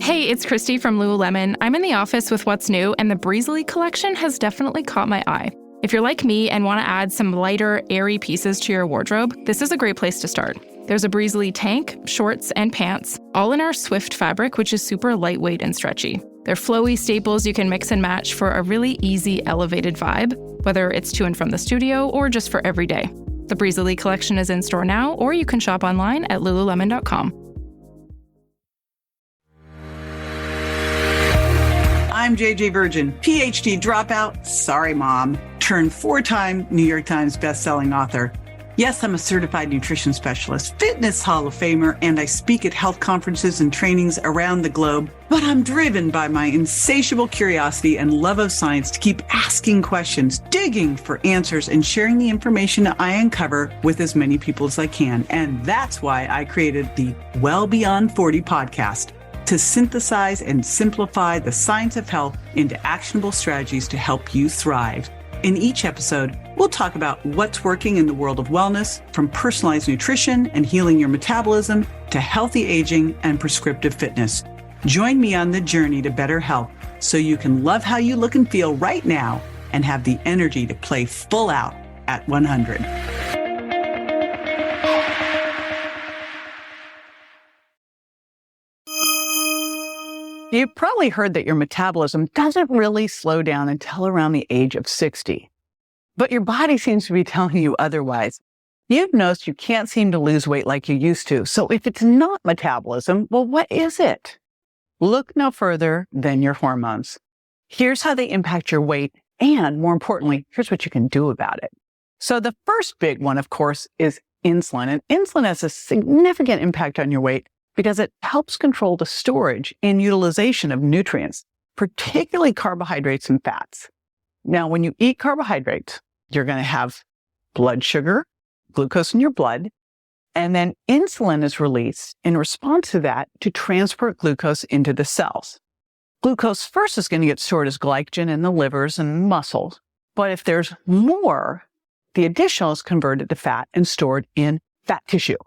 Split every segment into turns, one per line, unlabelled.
Hey, it's Christy from Lululemon. I'm in the office with what's new, and the Breezily collection has definitely caught my eye. If you're like me and want to add some lighter, airy pieces to your wardrobe, this is a great place to start. There's a Breezily tank, shorts, and pants, all in our Swift fabric, which is super lightweight and stretchy. They're flowy staples you can mix and match for a really easy, elevated vibe, whether it's to and from the studio or just for every day. The Breezily collection is in store now, or you can shop online at lululemon.com.
I'm JJ Virgin, PhD dropout, sorry mom, turned 4-time New York Times bestselling author. Yes, I'm a certified nutrition specialist, fitness Hall of Famer, and I speak at health conferences and trainings around the globe. But I'm driven by my insatiable curiosity and love of science to keep asking questions, digging for answers, and sharing the information I uncover with as many people as I can. And that's why I created the Well Beyond 40 podcast, to synthesize and simplify the science of health into actionable strategies to help you thrive. In each episode, we'll talk about what's working in the world of wellness, from personalized nutrition and healing your metabolism to healthy aging and prescriptive fitness. Join me on the journey to better health so you can love how you look and feel right now and have the energy to play full out at 100. You've probably heard that your metabolism doesn't really slow down until around the age of 60. But your body seems to be telling you otherwise. You've noticed you can't seem to lose weight like you used to. So if it's not metabolism, well, what is it? Look no further than your hormones. Here's how they impact your weight. And more importantly, here's what you can do about it. So the first big one, of course, is insulin. And insulin has a significant impact on your weight because it helps control the storage and utilization of nutrients, particularly carbohydrates and fats. Now, when you eat carbohydrates, you're going to have blood sugar, glucose in your blood, and then insulin is released in response to that to transport glucose into the cells. Glucose first is going to get stored as glycogen in the livers and muscles, but if there's more, the additional is converted to fat and stored in fat tissue,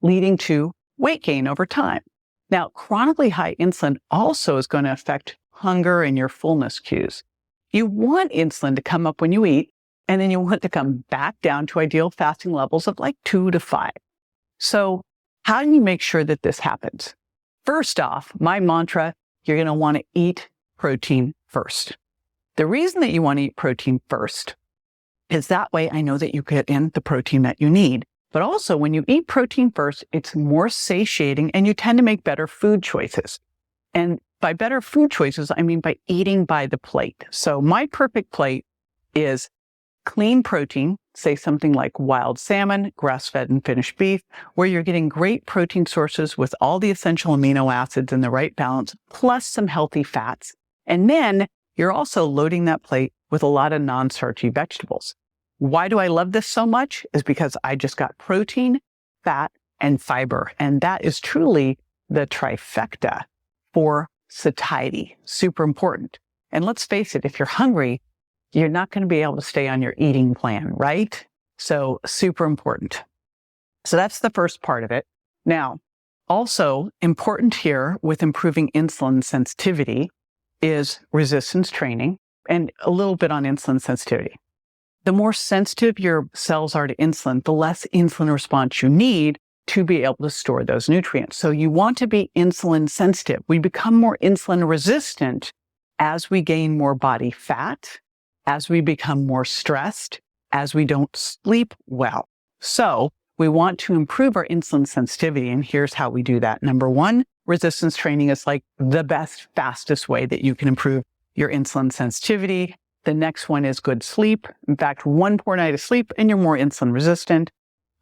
leading to weight gain over time. Now, chronically high insulin also is going to affect hunger and your fullness cues. You want insulin to come up when you eat, and then you want it to come back down to ideal fasting levels of like 2 to 5. So how do you make sure that this happens? First off, my mantra, you're going to want to eat protein first. The reason that you want to eat protein first is that way I know that you get in the protein that you need. But also, when you eat protein first, it's more satiating and you tend to make better food choices. And by better food choices, I mean by eating by the plate. So my perfect plate is clean protein, say something like wild salmon, grass-fed and finished beef, where you're getting great protein sources with all the essential amino acids in the right balance, plus some healthy fats. And then you're also loading that plate with a lot of non-starchy vegetables. Why do I love this so much? Is because I just got protein, fat, and fiber. And that is truly the trifecta for satiety. Super important. And let's face it, if you're hungry, you're not going to be able to stay on your eating plan, right? So super important. So that's the first part of it. Now, also important here with improving insulin sensitivity is resistance training and a little bit on insulin sensitivity. The more sensitive your cells are to insulin, the less insulin response you need to be able to store those nutrients. So you want to be insulin sensitive. We become more insulin resistant as we gain more body fat, as we become more stressed, as we don't sleep well. So we want to improve our insulin sensitivity. And here's how we do that. Number one, resistance training is like the best, fastest way that you can improve your insulin sensitivity. The next one is good sleep. In fact, one poor night of sleep and you're more insulin resistant.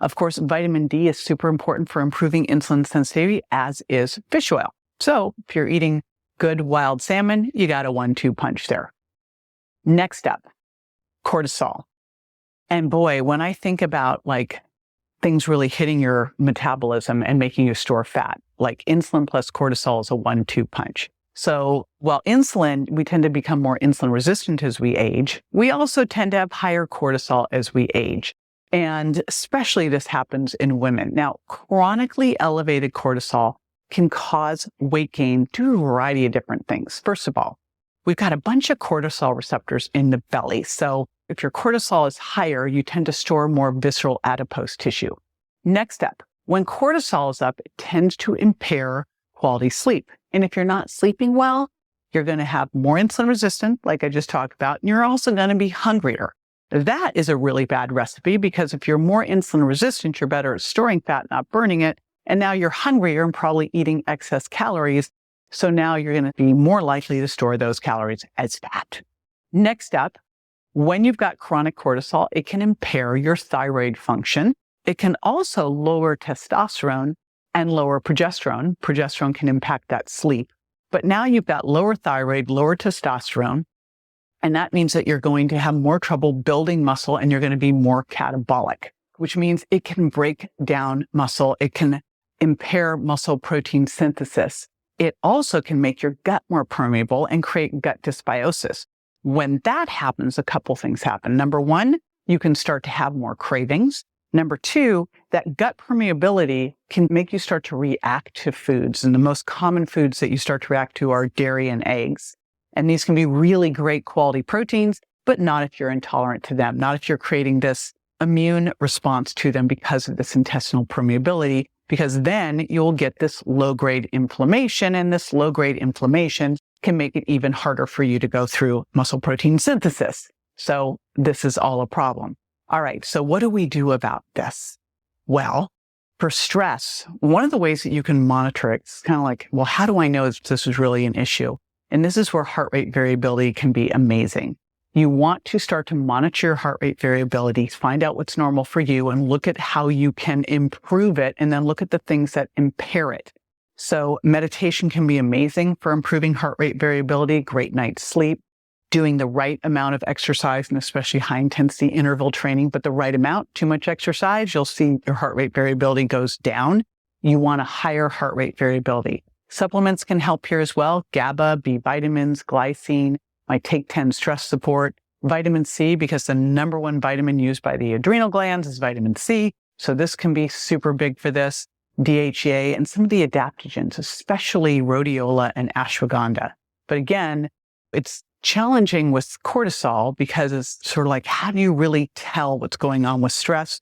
Of course, vitamin D is super important for improving insulin sensitivity, as is fish oil. So if you're eating good wild salmon, you got a 1-2 punch there. Next up, cortisol. And boy, when I think about like things really hitting your metabolism and making you store fat, like insulin plus cortisol is a 1-2 punch. So while insulin, we tend to become more insulin resistant as we age, we also tend to have higher cortisol as we age. And especially this happens in women. Now, chronically elevated cortisol can cause weight gain due to a variety of different things. First of all, we've got a bunch of cortisol receptors in the belly. So if your cortisol is higher, you tend to store more visceral adipose tissue. Next up, when cortisol is up, it tends to impair quality sleep. And if you're not sleeping well, you're going to have more insulin resistance, like I just talked about, and you're also going to be hungrier. That is a really bad recipe because if you're more insulin resistant, you're better at storing fat, not burning it. And now you're hungrier and probably eating excess calories. So now you're going to be more likely to store those calories as fat. Next up, when you've got chronic cortisol, it can impair your thyroid function. It can also lower testosterone and lower progesterone. Progesterone can impact that sleep. But now you've got lower thyroid, lower testosterone, and that means that you're going to have more trouble building muscle and you're going to be more catabolic, which means it can break down muscle. It can impair muscle protein synthesis. It also can make your gut more permeable and create gut dysbiosis. When that happens, a couple things happen. Number one, you can start to have more cravings. Number two, that gut permeability can make you start to react to foods. And the most common foods that you start to react to are dairy and eggs. And these can be really great quality proteins, but not if you're intolerant to them, not if you're creating this immune response to them because of this intestinal permeability, because then you'll get this low-grade inflammation, and this low-grade inflammation can make it even harder for you to go through muscle protein synthesis. So this is all a problem. All right, so what do we do about this? Well, for stress, one of the ways that you can monitor it, it's kind of like, well, how do I know if this is really an issue? And this is where heart rate variability can be amazing. You want to start to monitor your heart rate variability, find out what's normal for you, and look at how you can improve it, and then look at the things that impair it. So meditation can be amazing for improving heart rate variability, great night's sleep, doing the right amount of exercise, and especially high intensity interval training, but the right amount. Too much exercise, you'll see your heart rate variability goes down. You want a higher heart rate variability. Supplements can help here as well. GABA, B vitamins, glycine, my Take 10 stress support, vitamin C, because the number one vitamin used by the adrenal glands is vitamin C. So this can be super big for this. DHEA and some of the adaptogens, especially rhodiola and ashwagandha. But again, it's challenging with cortisol because it's sort of like, how do you really tell what's going on with stress?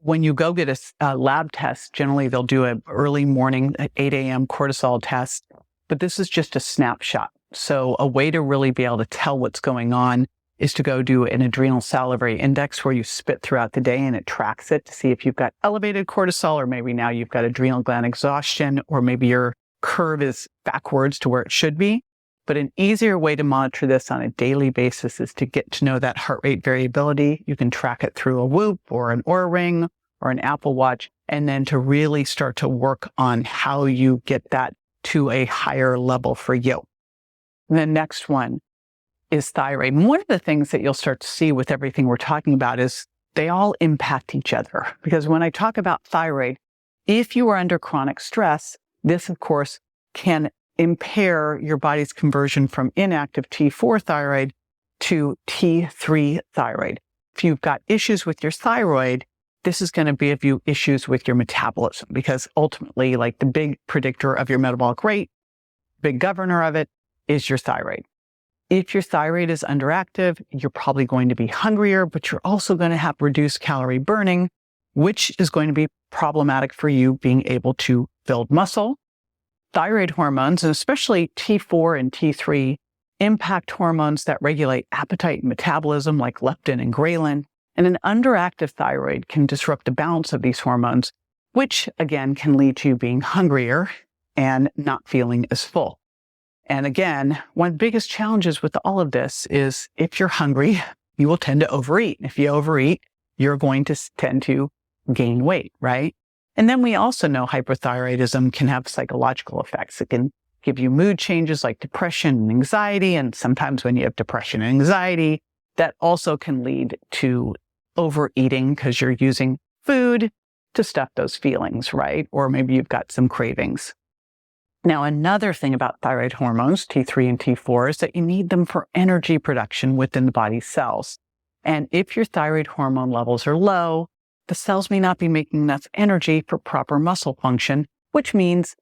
When you go get a lab test, generally they'll do an early morning at 8 a.m. cortisol test, but this is just a snapshot. So a way to really be able to tell what's going on is to go do an adrenal salivary index where you spit throughout the day and it tracks it to see if you've got elevated cortisol, or maybe now you've got adrenal gland exhaustion, or maybe your curve is backwards to where it should be. But an easier way to monitor this on a daily basis is to get to know that heart rate variability. You can track it through a Whoop or an Oura Ring or an Apple Watch, and then to really start to work on how you get that to a higher level for you. And the next one is thyroid. And one of the things that you'll start to see with everything we're talking about is they all impact each other. Because when I talk about thyroid, if you are under chronic stress, this, of course, can impair your body's conversion from inactive T4 thyroid to T3 thyroid. If you've got issues with your thyroid, this is going to give you issues with your metabolism, because ultimately, like, the big predictor of your metabolic rate, big governor of it, is your thyroid. If your thyroid is underactive, you're probably going to be hungrier, but you're also going to have reduced calorie burning, which is going to be problematic for you being able to build muscle. Thyroid hormones, and especially T4 and T3, impact hormones that regulate appetite and metabolism, like leptin and ghrelin. And an underactive thyroid can disrupt the balance of these hormones, which again can lead to you being hungrier and not feeling as full. And again, one of the biggest challenges with all of this is if you're hungry, you will tend to overeat. If you overeat, you're going to tend to gain weight, right? And then we also know hyperthyroidism can have psychological effects. It can give you mood changes like depression and anxiety. And sometimes when you have depression and anxiety, that also can lead to overeating because you're using food to stuff those feelings, right? Or maybe you've got some cravings. Now, another thing about thyroid hormones, T3 and T4, is that you need them for energy production within the body's cells. And if your thyroid hormone levels are low, the cells may not be making enough energy for proper muscle function, which means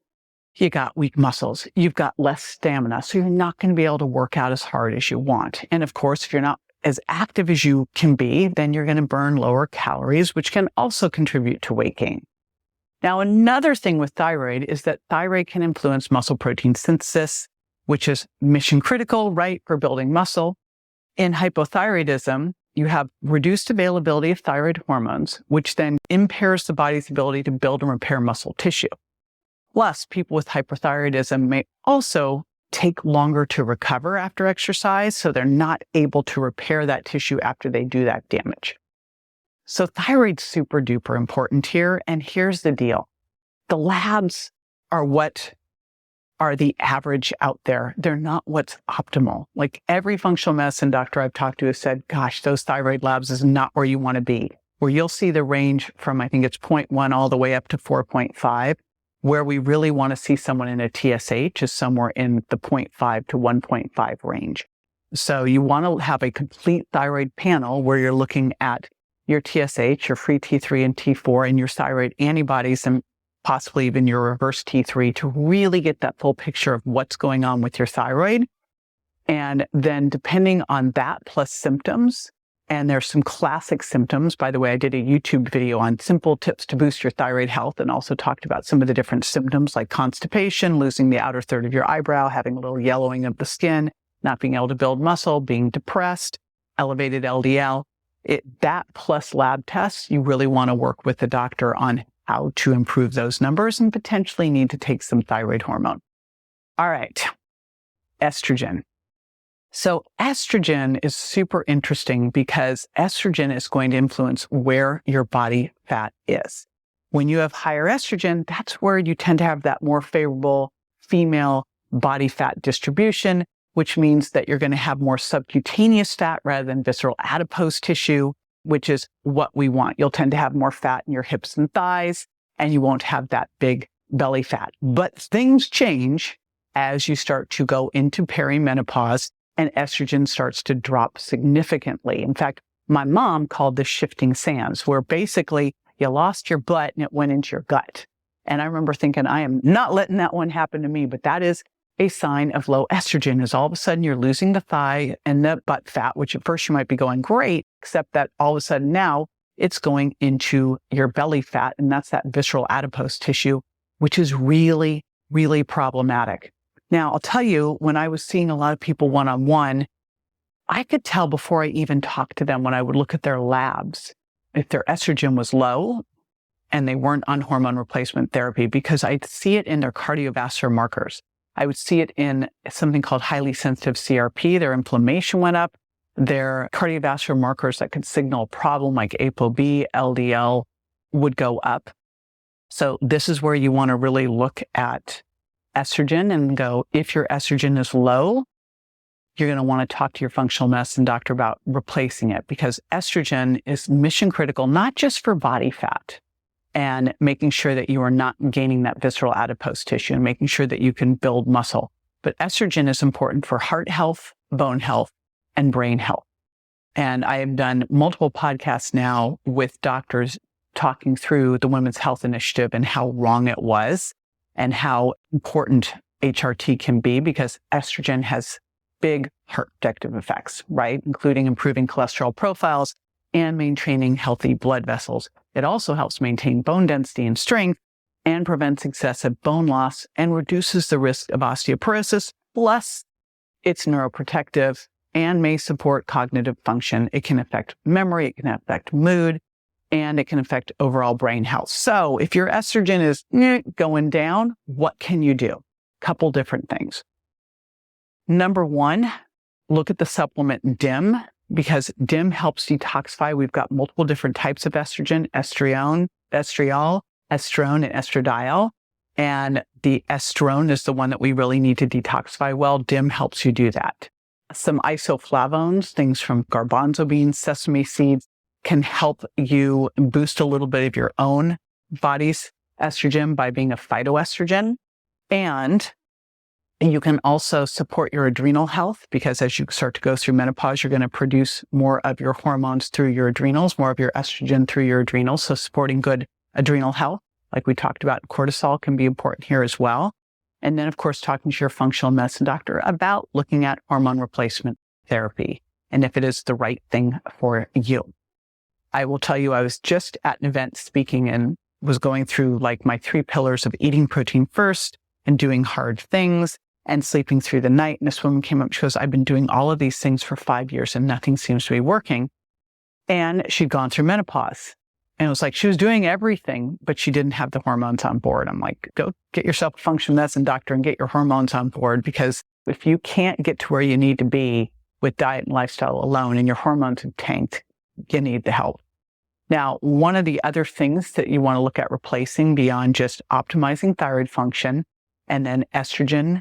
you got weak muscles, you've got less stamina, so you're not going to be able to work out as hard as you want. And of course, if you're not as active as you can be, then you're going to burn lower calories, which can also contribute to weight gain. Now, another thing with thyroid is that thyroid can influence muscle protein synthesis, which is mission critical, right, for building muscle. In hypothyroidism, you have reduced availability of thyroid hormones, which then impairs the body's ability to build and repair muscle tissue. Plus, people with hypothyroidism may also take longer to recover after exercise, so they're not able to repair that tissue after they do that damage. So thyroid's super duper important here, and here's the deal. The labs are what are the average out there. They're not what's optimal. Like every functional medicine doctor I've talked to has said, gosh, those thyroid labs is not where you want to be. Where you'll see the range from, I think it's 0.1 all the way up to 4.5. Where we really want to see someone in a TSH is somewhere in the 0.5 to 1.5 range. So you want to have a complete thyroid panel where you're looking at your TSH, your free T3 and T4, and your thyroid antibodies, and possibly even your reverse T3 to really get that full picture of what's going on with your thyroid. And then depending on that plus symptoms, and there's some classic symptoms. By the way, I did a YouTube video on simple tips to boost your thyroid health and also talked about some of the different symptoms like constipation, losing the outer third of your eyebrow, having a little yellowing of the skin, not being able to build muscle, being depressed, elevated LDL. That plus lab tests, you really want to work with the doctor on how to improve those numbers and potentially need to take some thyroid hormone. All right, estrogen. So estrogen is super interesting because estrogen is going to influence where your body fat is. When you have higher estrogen, that's where you tend to have that more favorable female body fat distribution, which means that you're going to have more subcutaneous fat rather than visceral adipose tissue, which is what we want. You'll tend to have more fat in your hips and thighs, and you won't have that big belly fat. But things change as you start to go into perimenopause and estrogen starts to drop significantly. In fact, my mom called this shifting sands, where basically you lost your butt and it went into your gut. And I remember thinking, I am not letting that one happen to me, but that is a sign of low estrogen, is all of a sudden you're losing the thigh and the butt fat, which at first you might be going great, except that all of a sudden now it's going into your belly fat, and that's that visceral adipose tissue, which is really, really problematic. Now, I'll tell you, when I was seeing a lot of people one-on-one, I could tell before I even talked to them when I would look at their labs if their estrogen was low and they weren't on hormone replacement therapy, because I'd see it in their cardiovascular markers. I would see it in something called highly sensitive CRP. Their inflammation went up. Their cardiovascular markers that could signal a problem like ApoB, LDL would go up. So this is where you want to really look at estrogen and go, if your estrogen is low, you're going to want to talk to your functional medicine doctor about replacing it, because estrogen is mission critical, not just for body fat and making sure that you are not gaining that visceral adipose tissue and making sure that you can build muscle. But estrogen is important for heart health, bone health, and brain health. And I have done multiple podcasts now with doctors talking through the Women's Health Initiative and how wrong it was and how important HRT can be, because estrogen has big heart protective effects, right? Including improving cholesterol profiles and maintaining healthy blood vessels. It also helps maintain bone density and strength and prevents excessive bone loss and reduces the risk of osteoporosis. Plus, it's neuroprotective and may support cognitive function. It can affect memory, it can affect mood, and it can affect overall brain health. So if your estrogen is going down, what can you do? Couple different things. Number one, look at the supplement DIM, because DIM helps detoxify. We've got multiple different types of estrogen, estriol, estrone, and estradiol. And the estrone is the one that we really need to detoxify well. DIM helps you do that. Some isoflavones, things from garbanzo beans, sesame seeds, can help you boost a little bit of your own body's estrogen by being a phytoestrogen. And you can also support your adrenal health, because as you start to go through menopause, you're going to produce more of your hormones through your adrenals, more of your estrogen through your adrenals. So supporting good adrenal health, like we talked about, cortisol can be important here as well. And then, of course, talking to your functional medicine doctor about looking at hormone replacement therapy and if it is the right thing for you. I will tell you, I was just at an event speaking and was going through like my 3 pillars of eating protein first and doing hard things and sleeping through the night. And this woman came up, she goes, I've been doing all of these things for 5 years and nothing seems to be working. And she'd gone through menopause. And it was like she was doing everything, but she didn't have the hormones on board. I'm like, go get yourself a functional medicine doctor and get your hormones on board, because if you can't get to where you need to be with diet and lifestyle alone and your hormones have tanked, you need the help. Now, one of the other things that you want to look at replacing beyond just optimizing thyroid function, and then estrogen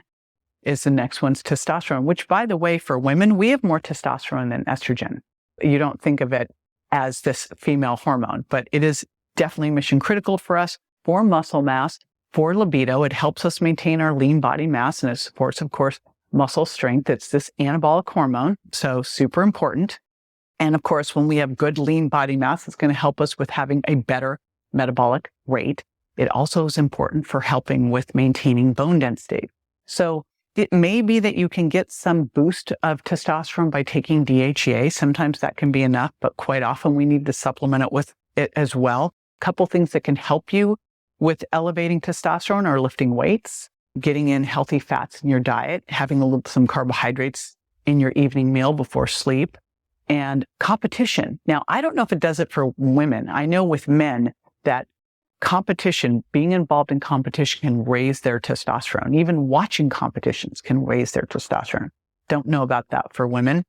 is the next one's testosterone, which, by the way, for women, we have more testosterone than estrogen. You don't think of it as this female hormone, but it is definitely mission critical for us, for muscle mass, for libido. It helps us maintain our lean body mass, and it supports, of course, muscle strength. It's this anabolic hormone, so super important. And of course, when we have good lean body mass, it's going to help us with having a better metabolic rate. It also is important for helping with maintaining bone density. So it may be that you can get some boost of testosterone by taking DHEA. Sometimes that can be enough, but quite often we need to supplement it with it as well. A couple things that can help you with elevating testosterone are lifting weights, getting in healthy fats in your diet, having some carbohydrates in your evening meal before sleep, and competition. Now, I don't know if it does it for women. I know with men that competition, being involved in competition, can raise their testosterone. Even watching competitions can raise their testosterone. Don't know about that for women.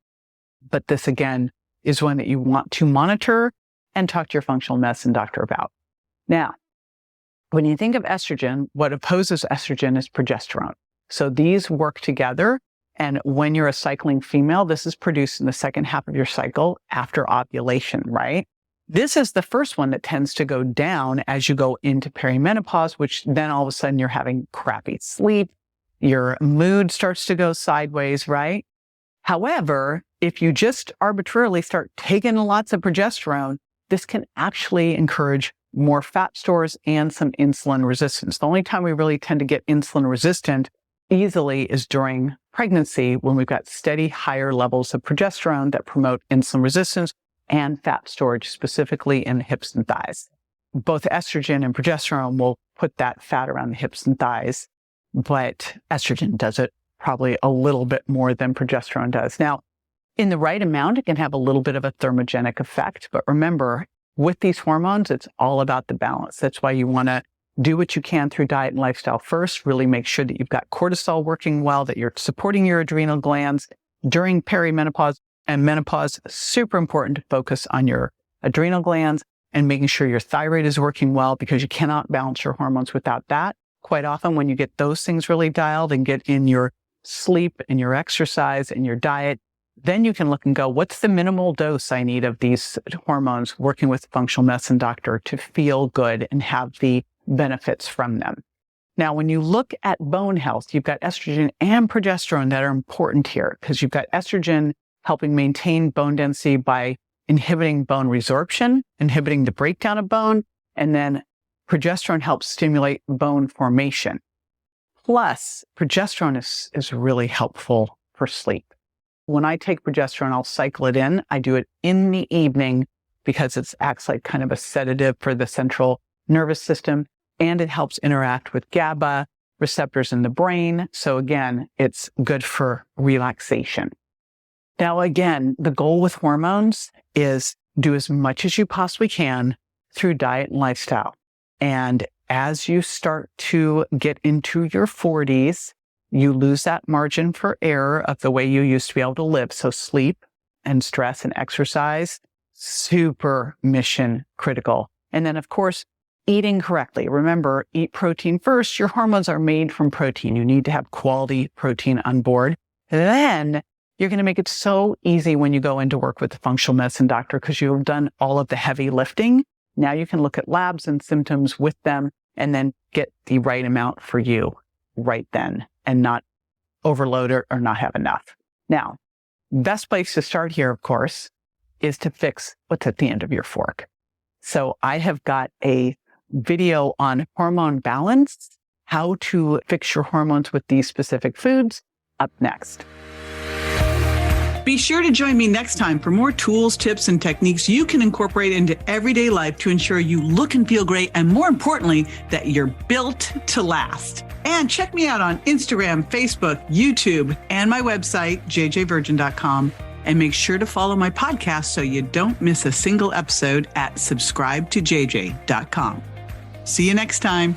But this, again, is one that you want to monitor and talk to your functional medicine doctor about. Now, when you think of estrogen, what opposes estrogen is progesterone. So these work together. And when you're a cycling female, this is produced in the second half of your cycle after ovulation, right? This is the first one that tends to go down as you go into perimenopause, which then all of a sudden you're having crappy sleep. Your mood starts to go sideways, right? However, if you just arbitrarily start taking lots of progesterone, this can actually encourage more fat stores and some insulin resistance. The only time we really tend to get insulin resistant easily is during pregnancy, when we've got steady higher levels of progesterone that promote insulin resistance and fat storage, specifically in the hips and thighs. Both estrogen and progesterone will put that fat around the hips and thighs, but estrogen does it probably a little bit more than progesterone does. Now, in the right amount, it can have a little bit of a thermogenic effect, but remember, with these hormones, it's all about the balance. That's why you want to do what you can through diet and lifestyle first. Really make sure that you've got cortisol working well, that you're supporting your adrenal glands during perimenopause and menopause. Super important to focus on your adrenal glands and making sure your thyroid is working well, because you cannot balance your hormones without that. Quite often when you get those things really dialed and get in your sleep and your exercise and your diet, then you can look and go, what's the minimal dose I need of these hormones, working with a functional medicine doctor to feel good and have the benefits from them. Now, when you look at bone health, you've got estrogen and progesterone that are important here, because you've got estrogen helping maintain bone density by inhibiting bone resorption, inhibiting the breakdown of bone, and then progesterone helps stimulate bone formation. Plus, progesterone is really helpful for sleep. When I take progesterone, I'll cycle it in. I do it in the evening because it acts like kind of a sedative for the central nervous system, and it helps interact with GABA receptors in the brain. So again, it's good for relaxation. Now, again, the goal with hormones is do as much as you possibly can through diet and lifestyle. And as you start to get into your 40s, you lose that margin for error of the way you used to be able to live. So sleep and stress and exercise, super mission critical. And then, of course, eating correctly. Remember, eat protein first. Your hormones are made from protein. You need to have quality protein on board. Then you're going to make it so easy when you go into work with a functional medicine doctor, because you've done all of the heavy lifting. Now you can look at labs and symptoms with them and then get the right amount for you right then, and not overload or not have enough. Now, best place to start here, of course, is to fix what's at the end of your fork. So I have got a video on hormone balance, how to fix your hormones with these specific foods up next. Be sure to join me next time for more tools, tips, and techniques you can incorporate into everyday life to ensure you look and feel great, and more importantly, that you're built to last. And check me out on Instagram, Facebook, YouTube, and my website, jjvirgin.com. And make sure to follow my podcast so you don't miss a single episode at subscribetojj.com. See you next time.